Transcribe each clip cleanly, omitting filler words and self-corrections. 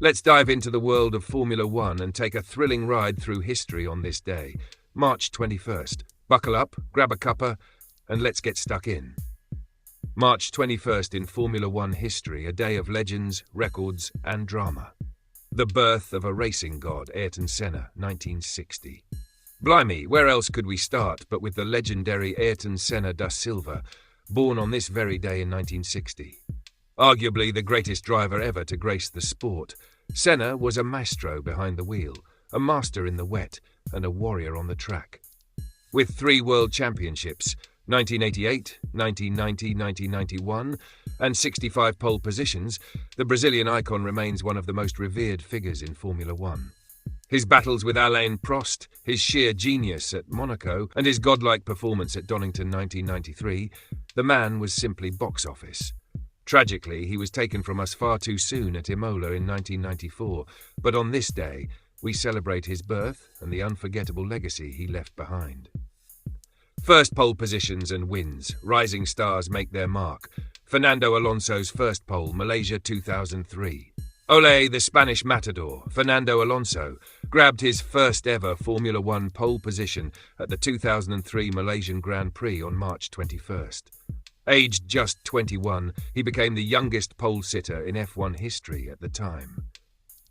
Let's dive into the world of Formula One and take a thrilling ride through history on this day, March 21st. Buckle up, grab a cuppa, and let's get stuck in. March 21st in Formula One history, a day of legends, records, and drama. The birth of a racing god, Ayrton Senna, 1960. Blimey, where else could we start but with the legendary Ayrton Senna da Silva, born on this very day in 1960. Arguably the greatest driver ever to grace the sport, Senna was a maestro behind the wheel, a master in the wet, and a warrior on the track. With 3 world championships, 1988, 1990, 1991, and 65 pole positions, the Brazilian icon remains one of the most revered figures in Formula One. His battles with Alain Prost, his sheer genius at Monaco, and his godlike performance at Donington 1993, the man was simply box office. Tragically, he was taken from us far too soon at Imola in 1994, but on this day, we celebrate his birth and the unforgettable legacy he left behind. First pole positions and wins, rising stars make their mark. Fernando Alonso's first pole, Malaysia 2003. Ole, the Spanish matador, Fernando Alonso, grabbed his first ever Formula One pole position at the 2003 Malaysian Grand Prix on March 21st. Aged just 21, he became the youngest pole sitter in F1 history at the time.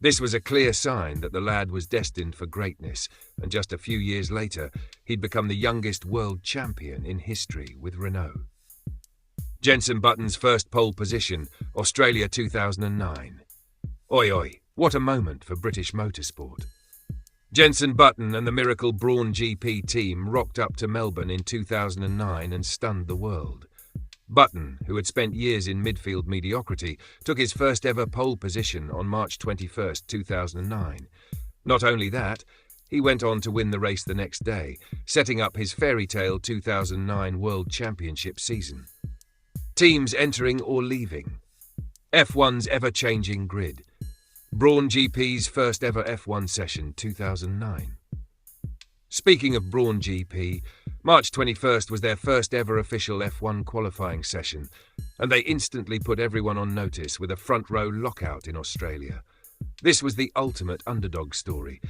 This was a clear sign that the lad was destined for greatness, and just a few years later, he'd become the youngest world champion in history with Renault. Jenson Button's first pole position, Australia 2009. Oi oi, what a moment for British motorsport. Jenson Button and the Miracle Brawn GP team rocked up to Melbourne in 2009 and stunned the world. Button, who had spent years in midfield mediocrity, took his first ever pole position on March 21, 2009. Not only that, he went on to win the race the next day, setting up his fairy tale 2009 World Championship season. Teams entering or leaving. F1's ever-changing grid. Brawn GP's first ever F1 session, 2009. Speaking of Brawn GP, March 21st was their first ever official F1 qualifying session, and they instantly put everyone on notice with a front-row lockout in Australia. This was the ultimate underdog story.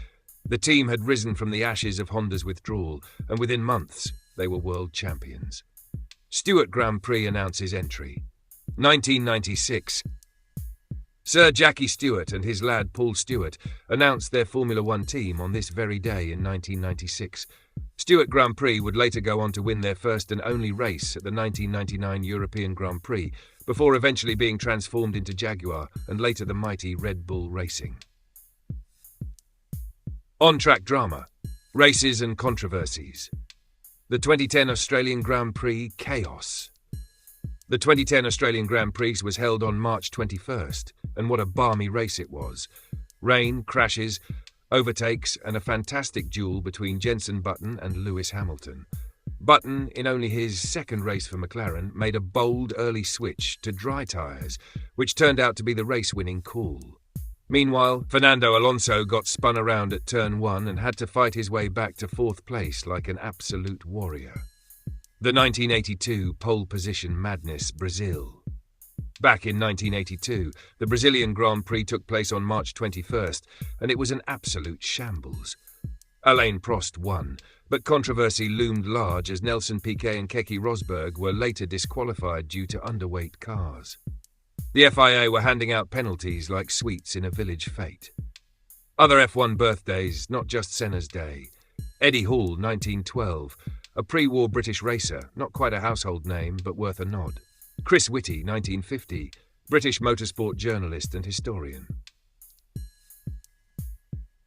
The team had risen from the ashes of Honda's withdrawal, and within months, they were world champions. Stewart Grand Prix announces entry. 1996. Sir Jackie Stewart and his lad Paul Stewart announced their Formula One team on this very day in 1996. Stewart Grand Prix would later go on to win their first and only race at the 1999 European Grand Prix, before eventually being transformed into Jaguar and later the mighty Red Bull Racing. On-track drama, races and controversies. The 2010 Australian Grand Prix chaos. The 2010 Australian Grand Prix was held on March 21st, and what a balmy race it was. Rain, crashes, overtakes, and a fantastic duel between Jenson Button and Lewis Hamilton. Button, in only his second race for McLaren, made a bold early switch to dry tyres, which turned out to be the race-winning call. Meanwhile, Fernando Alonso got spun around at turn 1 and had to fight his way back to 4th place like an absolute warrior. The 1982 pole position madness, Brazil. Back in 1982, the Brazilian Grand Prix took place on March 21st, and it was an absolute shambles. Alain Prost won, but controversy loomed large as Nelson Piquet and Keke Rosberg were later disqualified due to underweight cars. The FIA were handing out penalties like sweets in a village fete. Other F1 birthdays, not just Senna's day. Eddie Hall, 1912, a pre-war British racer, not quite a household name, but worth a nod. Chris Whitty, 1950, British motorsport journalist and historian.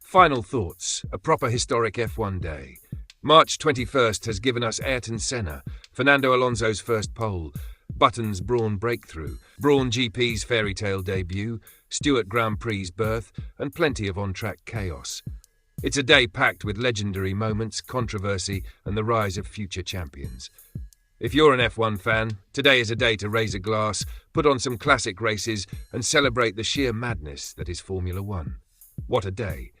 Final thoughts, a proper historic F1 day. March 21st has given us Ayrton Senna, Fernando Alonso's first pole, Button's Brawn breakthrough, Brawn GP's fairy tale debut, Stewart Grand Prix's birth, and plenty of on-track chaos. It's a day packed with legendary moments, controversy, and the rise of future champions. If you're an F1 fan, today is a day to raise a glass, put on some classic races, and celebrate the sheer madness that is Formula One. What a day!